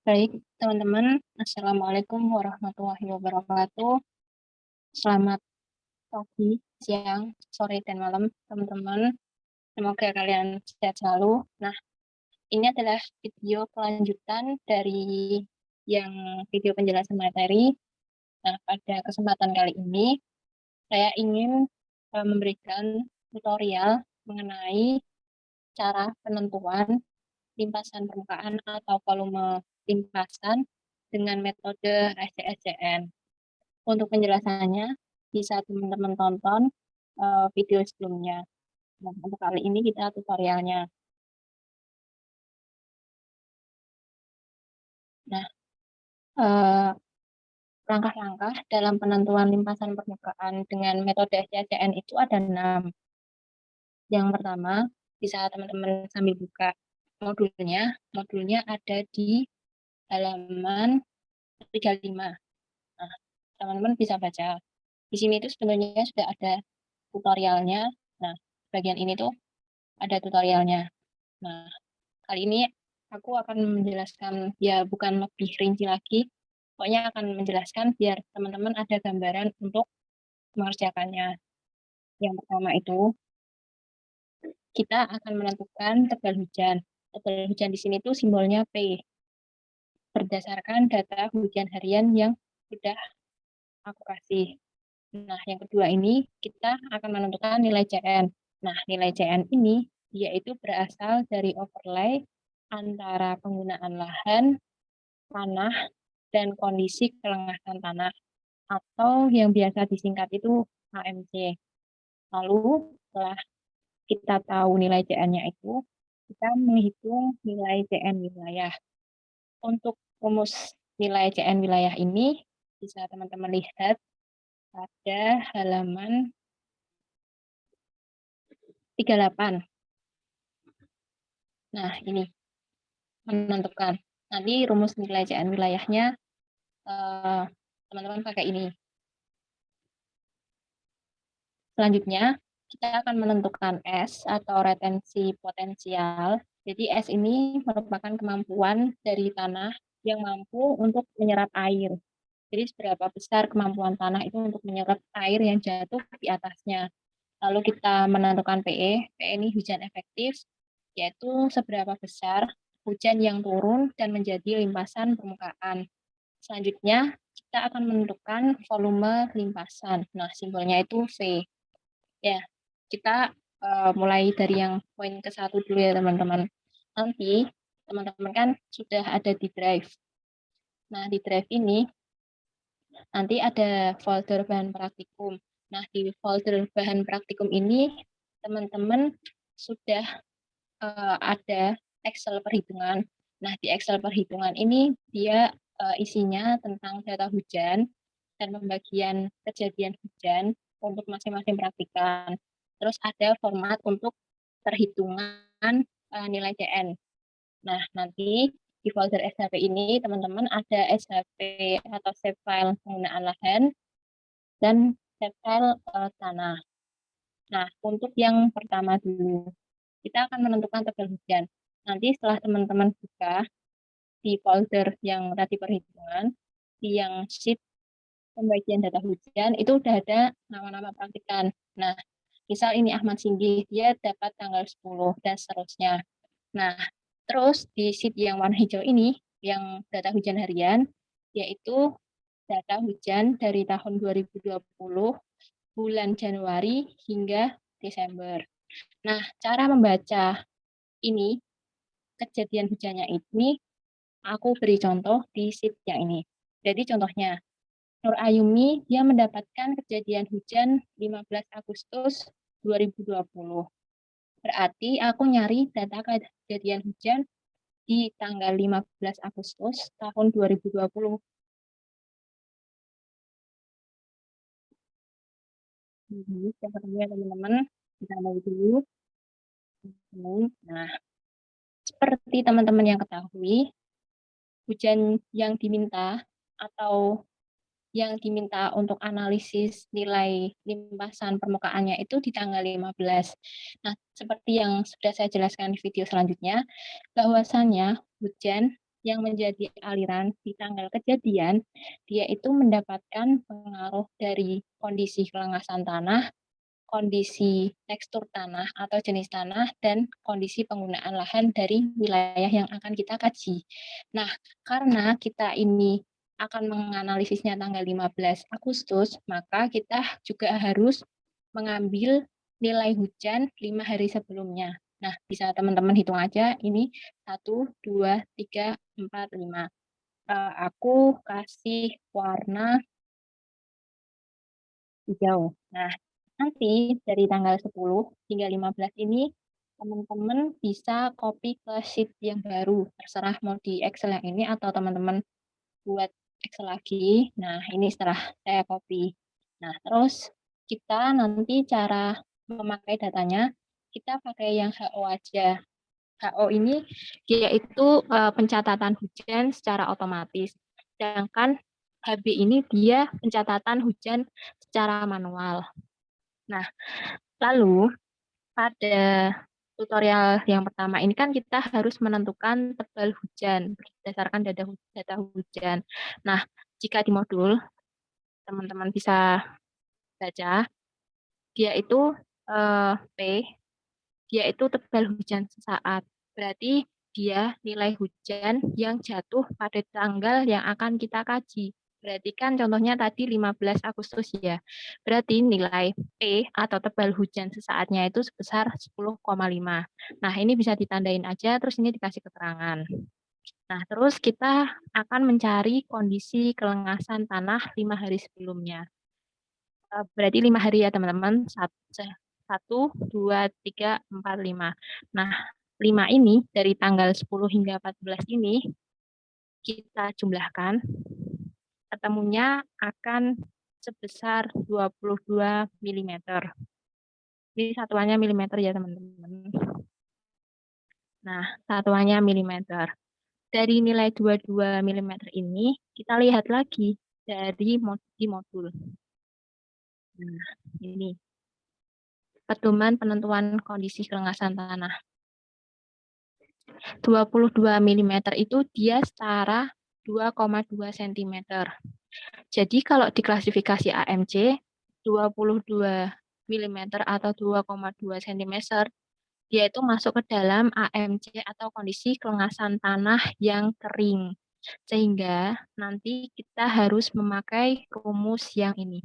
Baik, teman-teman. Assalamualaikum warahmatullahi wabarakatuh. Selamat pagi, siang, sore, dan malam, teman-teman. Semoga kalian sehat selalu. Nah, ini adalah video kelanjutan dari yang video penjelasan materi. Nah, pada kesempatan kali ini, saya ingin memberikan tutorial mengenai cara penentuan limpasan permukaan atau volume limpasan dengan metode SCSCN. Untuk penjelasannya, bisa teman-teman tonton video sebelumnya. Nah, untuk kali ini kita tutorialnya. Nah, eh, langkah-langkah dalam penentuan limpasan permukaan dengan metode SCSCN itu ada 6. Yang pertama, bisa teman-teman sambil buka modulnya. Modulnya ada di halaman 35. Nah, teman-teman bisa baca. Di sini itu sebenarnya sudah ada tutorialnya. Nah, bagian ini tuh ada tutorialnya. Nah, kali ini aku akan menjelaskan, ya bukan lebih rinci lagi, pokoknya akan menjelaskan biar teman-teman ada gambaran untuk mengerjakannya. Yang pertama itu, kita akan menentukan tebal hujan. Tebal hujan di sini tuh simbolnya P, berdasarkan data hujan harian yang sudah aku kasih. Nah, yang kedua ini, kita akan menentukan nilai CN. Nah, nilai CN ini, dia itu berasal dari overlay antara penggunaan lahan, tanah, dan kondisi kelengahan tanah, atau yang biasa disingkat itu AMC. Lalu, setelah kita tahu nilai CN-nya itu, kita menghitung nilai CN wilayah. Untuk rumus nilai CN wilayah ini, bisa teman-teman lihat pada halaman 38. Nah, ini menentukan. Nanti rumus nilai CN wilayahnya teman-teman pakai ini. Selanjutnya, kita akan menentukan S atau retensi potensial. Jadi S ini merupakan kemampuan dari tanah yang mampu untuk menyerap air. Jadi seberapa besar kemampuan tanah itu untuk menyerap air yang jatuh di atasnya. Lalu kita menentukan PE. PE ini hujan efektif, yaitu seberapa besar hujan yang turun dan menjadi limpasan permukaan. Selanjutnya, kita akan menentukan volume limpasan. Nah, simbolnya itu V. Ya, kita mulai dari yang poin ke-1 dulu ya, teman-teman. Nanti, teman-teman kan sudah ada di drive. Nah, di drive ini, nanti ada folder bahan praktikum. Nah, di folder bahan praktikum ini, teman-teman sudah ada Excel perhitungan. Nah, di Excel perhitungan ini dia isinya tentang data hujan dan pembagian kejadian hujan untuk masing-masing praktikan. Terus ada format untuk perhitungan nilai CN. Nah, nanti di folder SHP ini teman-teman ada SHP atau save file penggunaan lahan dan save file tanah. Nah, untuk yang pertama dulu, kita akan menentukan tebal hujan. Nanti setelah teman-teman buka di folder yang tadi perhitungan, di yang sheet pembagian data hujan, itu udah ada nama-nama praktikan. Nah, misal ini Ahmad Singgih, dia dapat tanggal 10 dan seterusnya. Nah, terus di sheet yang warna hijau ini, yang data hujan harian, yaitu data hujan dari tahun 2020, bulan Januari hingga Desember. Nah, cara membaca ini, kejadian hujannya ini, aku beri contoh di sheet yang ini. Jadi contohnya, Nur Ayumi, dia mendapatkan kejadian hujan 15 Agustus 2020. Berarti aku nyari data kejadian hujan di tanggal 15 Agustus tahun 2020. Yang pertama ya teman-teman, kita mulai dulu. Nah, seperti teman-teman yang ketahui, hujan yang diminta atau yang diminta untuk analisis nilai limpasan permukaannya itu di tanggal 15. Nah, seperti yang sudah saya jelaskan di video selanjutnya, bahwasannya hujan yang menjadi aliran di tanggal kejadian, dia itu mendapatkan pengaruh dari kondisi kelengasan tanah, kondisi tekstur tanah atau jenis tanah, dan kondisi penggunaan lahan dari wilayah yang akan kita kaji. Nah, karena kita ini akan menganalisisnya tanggal 15 Agustus, maka kita juga harus mengambil nilai hujan 5 hari sebelumnya. Nah, bisa teman-teman hitung aja, ini 1, 2, 3, 4, 5. Aku kasih warna hijau. Nah, nanti dari tanggal 10 hingga 15 ini, teman-teman bisa copy ke sheet yang baru. Terserah mau di Excel yang ini atau teman-teman buat Excel lagi. Nah, ini setelah saya copy. Nah, terus kita nanti cara memakai datanya, kita pakai yang HO aja. HO ini dia itu pencatatan hujan secara otomatis. Sedangkan HB ini dia pencatatan hujan secara manual. Nah, lalu pada tutorial yang pertama ini kan kita harus menentukan tebal hujan berdasarkan data hujan. Nah, jika di modul teman-teman bisa baca, dia itu P, dia itu tebal hujan sesaat. Berarti dia nilai hujan yang jatuh pada tanggal yang akan kita kaji. Berarti kan contohnya tadi 15 Agustus ya. Berarti nilai P atau tebal hujan sesaatnya itu sebesar 10,5. Nah, ini bisa ditandain aja, terus ini dikasih keterangan. Nah, terus kita akan mencari kondisi kelengasan tanah 5 hari sebelumnya. Berarti 5 hari ya teman-teman. 1, 2, 3, 4, 5. Nah, 5 ini dari tanggal 10 hingga 14 ini kita jumlahkan, ketemunya akan sebesar 22 mm. Ini satuannya milimeter ya teman-teman. Nah, satuannya milimeter. Dari nilai 22 mm ini, kita lihat lagi dari di modul. Nah, ini pedoman penentuan kondisi kelengasan tanah. 22 mm itu dia setara 2,2 cm. Jadi kalau diklasifikasi AMC, 22 mm atau 2,2 cm, dia itu masuk ke dalam AMC atau kondisi kelengasan tanah yang kering. Sehingga nanti kita harus memakai rumus yang ini.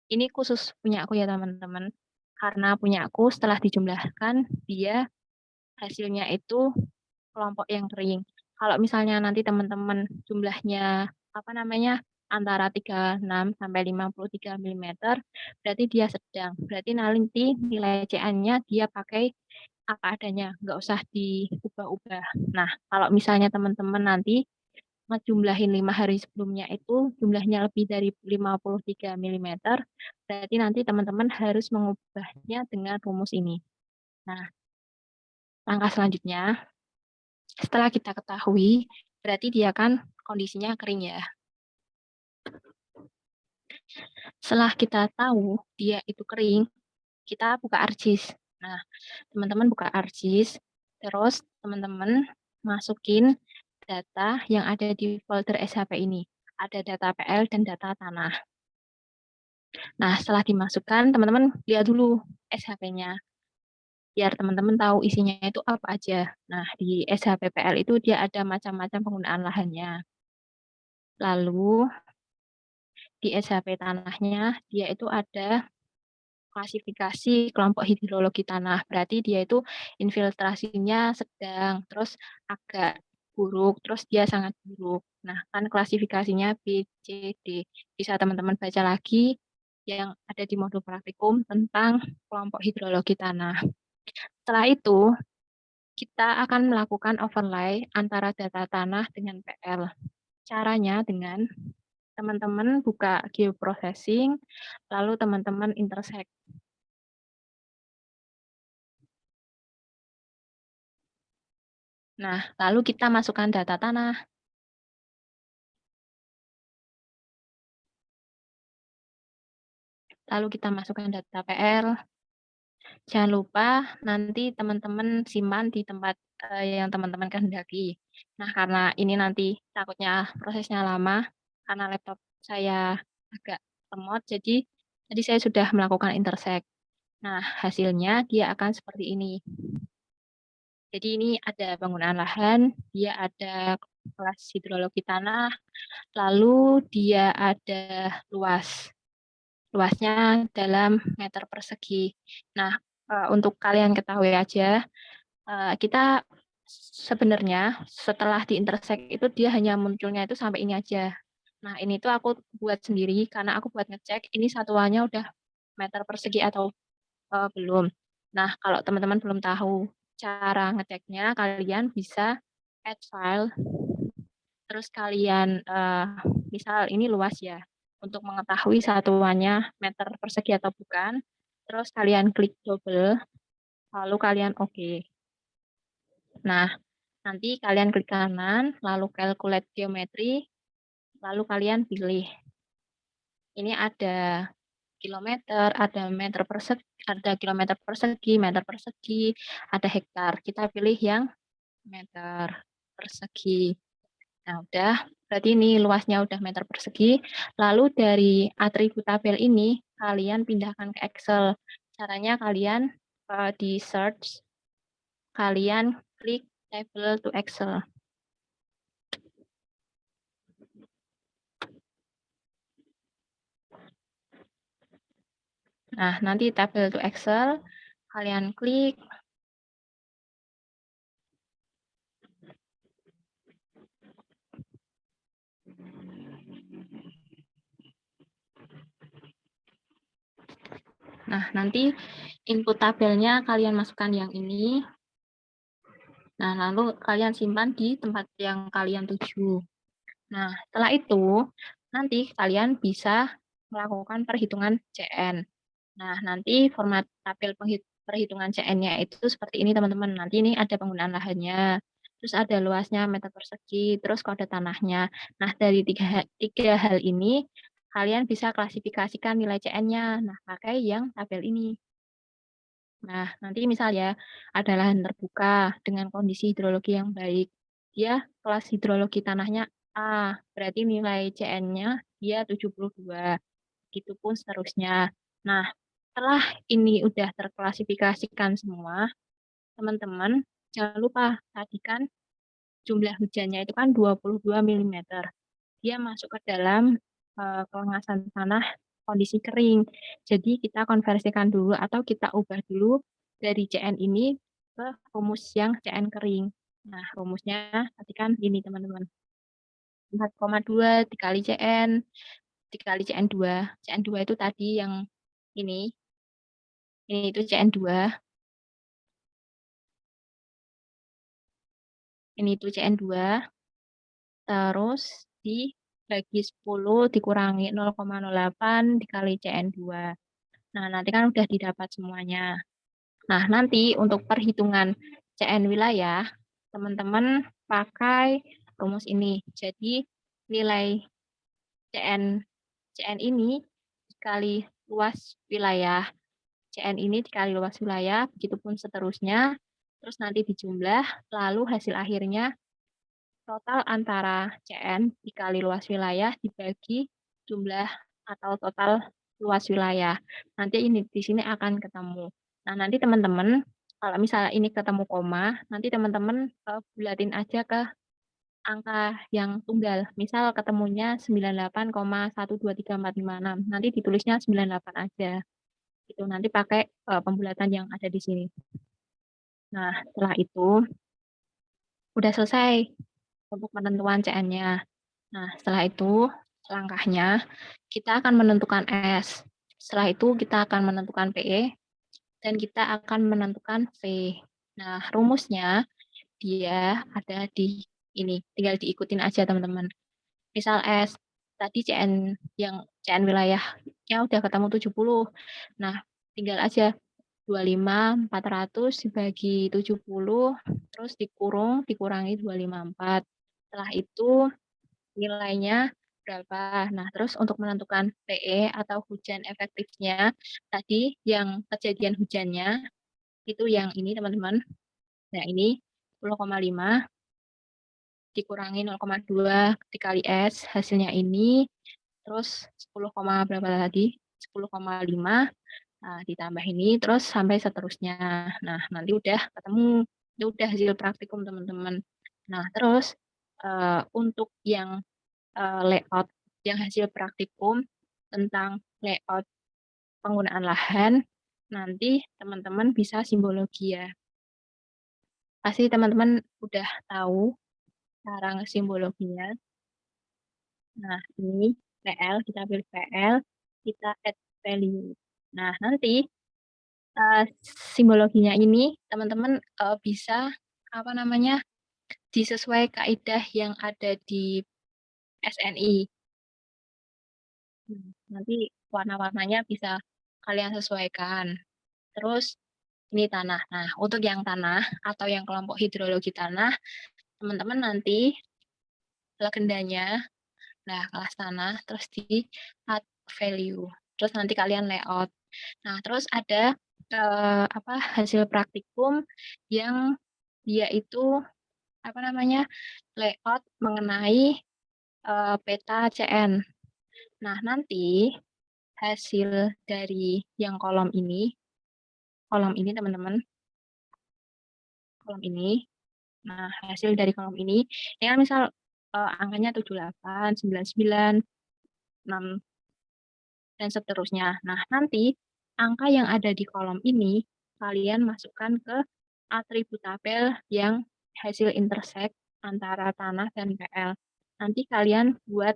Ini khusus punya aku ya teman-teman. Karena punya aku setelah dijumlahkan, dia hasilnya itu kelompok yang kering. Kalau misalnya nanti teman-teman jumlahnya antara 36 sampai 53 mm, berarti dia sedang. Berarti nanti nilai CA-nya dia pakai apa adanya, nggak usah diubah-ubah. Nah, kalau misalnya teman-teman nanti ngejumlahin 5 hari sebelumnya itu jumlahnya lebih dari 53 mm, berarti nanti teman-teman harus mengubahnya dengan rumus ini. Nah, langkah selanjutnya, setelah kita ketahui, berarti dia kan kondisinya kering ya. Setelah kita tahu dia itu kering, kita buka ArcGIS. Nah, teman-teman buka ArcGIS, terus teman-teman masukin data yang ada di folder SHP ini. Ada data PL dan data tanah. Nah, setelah dimasukkan, teman-teman lihat dulu SHP-nya. Biar teman-teman tahu isinya itu apa aja. Nah, di SHPPL itu dia ada macam-macam penggunaan lahannya. Lalu, di SHP tanahnya, dia itu ada klasifikasi kelompok hidrologi tanah. Berarti dia itu infiltrasinya sedang, terus agak buruk, terus dia sangat buruk. Nah, kan klasifikasinya B, C, D. Bisa teman-teman baca lagi yang ada di modul praktikum tentang kelompok hidrologi tanah. Setelah itu, kita akan melakukan overlay antara data tanah dengan PL. Caranya dengan teman-teman buka geoprocessing, lalu teman-teman intersect. Nah, lalu kita masukkan data tanah. Lalu kita masukkan data PL. Jangan lupa nanti teman-teman simpan di tempat, yang teman-teman kehendaki. Nah, karena ini nanti takutnya prosesnya lama, karena laptop saya agak lemot, jadi tadi saya sudah melakukan intersect. Nah, hasilnya dia akan seperti ini. Jadi ini ada penggunaan lahan, dia ada kelas hidrologi tanah, lalu dia ada luasnya dalam meter persegi. Nah, untuk kalian ketahui aja, kita sebenarnya setelah di-intersect itu dia hanya munculnya itu sampai ini aja. Nah, ini tuh aku buat sendiri karena aku buat ngecek ini satuannya udah meter persegi atau, belum. Nah, kalau teman-teman belum tahu cara ngeceknya, kalian bisa add file, terus kalian, misal ini luas ya, untuk mengetahui satuannya meter persegi atau bukan, terus kalian klik double, lalu kalian oke. Nah, nanti kalian klik kanan, lalu calculate geometry, lalu kalian pilih. Ini ada kilometer, ada meter persegi, ada kilometer persegi, meter persegi, ada hektar. Kita pilih yang meter persegi. Nah, udah, berarti ini luasnya udah meter persegi. Lalu dari atribut tabel ini, kalian pindahkan ke Excel. Caranya kalian di search, kalian klik table to Excel. Nah, nanti tabel to Excel, kalian klik. Nah, nanti input tabelnya kalian masukkan yang ini. Nah, lalu kalian simpan di tempat yang kalian tuju. Nah, setelah itu, nanti kalian bisa melakukan perhitungan CN. Nah, nanti format tabel perhitungan CN-nya itu seperti ini, teman-teman. Nanti ini ada penggunaan lahannya, terus ada luasnya meter persegi, terus kode tanahnya. Nah, dari tiga hal ini, kalian bisa klasifikasikan nilai CN-nya. Nah, pakai yang tabel ini. Nah, nanti misal ya, ada lahan terbuka dengan kondisi hidrologi yang baik. Dia kelas hidrologi tanahnya A, berarti nilai CN-nya dia 72. Begitupun seterusnya. Nah, setelah ini udah terklasifikasikan semua, teman-teman jangan lupa tadi kan jumlah hujannya itu kan 22 mm. Dia masuk ke dalam kelengasan tanah kondisi kering. Jadi kita konversikan dulu atau kita ubah dulu dari CN ini ke rumus yang CN kering. Nah, rumusnya tadi kan ini teman-teman. 4,2 dikali CN dikali CN2. CN2 itu tadi yang ini itu CN2. Ini itu CN2. Terus dibagi 10 dikurangi 0,08 dikali CN2. Nah, nanti kan udah didapat semuanya. Nah, nanti untuk perhitungan CN wilayah, teman-teman pakai rumus ini. Jadi, nilai CN ini dikali luas wilayah. CN ini dikali luas wilayah, begitupun seterusnya. Terus nanti dijumlah, lalu hasil akhirnya total antara CN dikali luas wilayah dibagi jumlah atau total luas wilayah. Nanti ini di sini akan ketemu. Nah, nanti teman-teman kalau misalnya ini ketemu koma, nanti teman-teman bulatin aja ke angka yang tunggal. Misal ketemunya 98,123456. Nanti ditulisnya 98 aja. Itu nanti pakai pembulatan yang ada di sini. Nah, setelah itu udah selesai untuk penentuan CN-nya. Nah, setelah itu langkahnya kita akan menentukan S. Setelah itu kita akan menentukan PE dan kita akan menentukan V. Nah, rumusnya dia ada di ini, tinggal diikutin aja teman-teman. Misal S, tadi CN wilayahnya udah ketemu 70. Nah, tinggal aja 25.400 dibagi 70, terus dikurangi 254. Setelah itu nilainya berapa. Nah, terus untuk menentukan PE atau hujan efektifnya, tadi yang kejadian hujannya itu yang ini teman-teman. Nah, ini 10,5 dikurangi 0,2 dikali S, hasilnya ini, terus 10, berapa tadi? 10,5, nah, ditambah ini, terus sampai seterusnya. Nah, nanti udah ketemu, itu udah hasil praktikum teman-teman. Nah, terus untuk yang layout, yang hasil praktikum tentang layout penggunaan lahan, nanti teman-teman bisa simbologi ya. Pasti teman-teman udah tahu cara ngesimbologinya. Nah, ini PL, kita pilih PL, kita add value. Nah, nanti simbologinya ini teman-teman bisa apa namanya disesuai kaidah yang ada di SNI. Nanti warna-warnanya bisa kalian sesuaikan. Terus ini tanah. Nah, untuk yang tanah atau yang kelompok hidrologi tanah, teman-teman nanti legendanya, nah kelas tanah, terus di add value. Terus nanti kalian layout. Nah, terus ada hasil praktikum yang dia itu apa namanya layout mengenai peta CN. Nah, nanti hasil dari yang kolom ini teman-teman, kolom ini. Nah, hasil dari kolom ini kan misal angkanya 78, 99, 6, dan seterusnya. Nah, nanti angka yang ada di kolom ini kalian masukkan ke atribut tabel yang hasil intersect antara tanah dan PL. Nanti kalian buat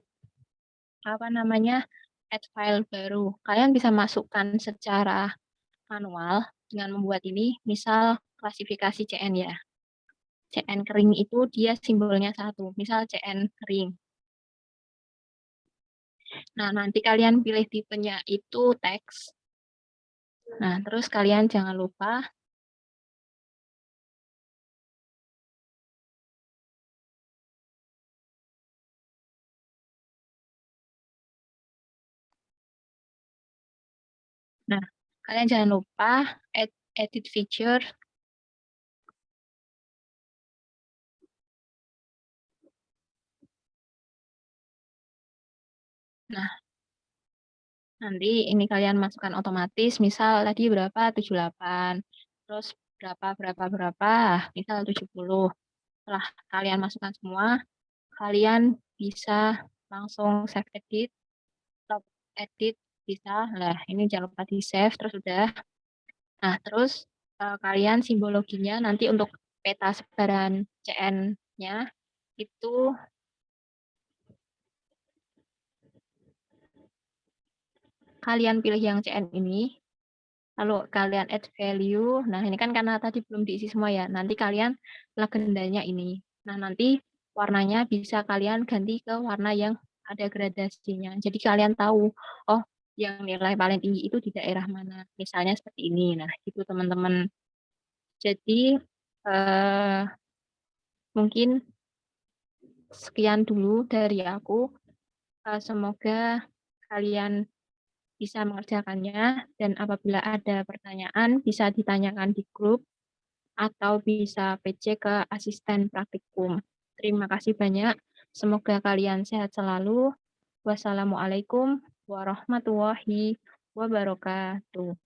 apa namanya add file baru. Kalian bisa masukkan secara manual dengan membuat ini, misal klasifikasi CN ya. CN kering itu dia simbolnya 1, misal CN kering. Nah, nanti kalian pilih tipenya itu teks. Nah, terus kalian jangan lupa edit feature. Nah, nanti ini kalian masukkan otomatis, misal tadi berapa? 78. Terus berapa, misal 70. Setelah kalian masukkan semua, kalian bisa langsung save edit, stop edit, bisa. Lah, ini jangan lupa di save, terus udah. Nah, terus kalian simbologinya nanti untuk peta sebaran CN-nya itu kalian pilih yang CN ini, lalu kalian add value. Nah, ini kan karena tadi belum diisi semua ya. Nanti kalian legendanya ini. Nah, nanti warnanya bisa kalian ganti ke warna yang ada gradasinya. Jadi kalian tahu, oh, yang nilai paling tinggi itu di daerah mana. Misalnya seperti ini. Nah, itu teman-teman. Jadi mungkin sekian dulu dari aku. Semoga kalian bisa mengerjakannya, dan apabila ada pertanyaan bisa ditanyakan di grup atau bisa PC ke asisten praktikum. Terima kasih banyak. Semoga kalian sehat selalu. Wassalamualaikum warahmatullahi wabarakatuh.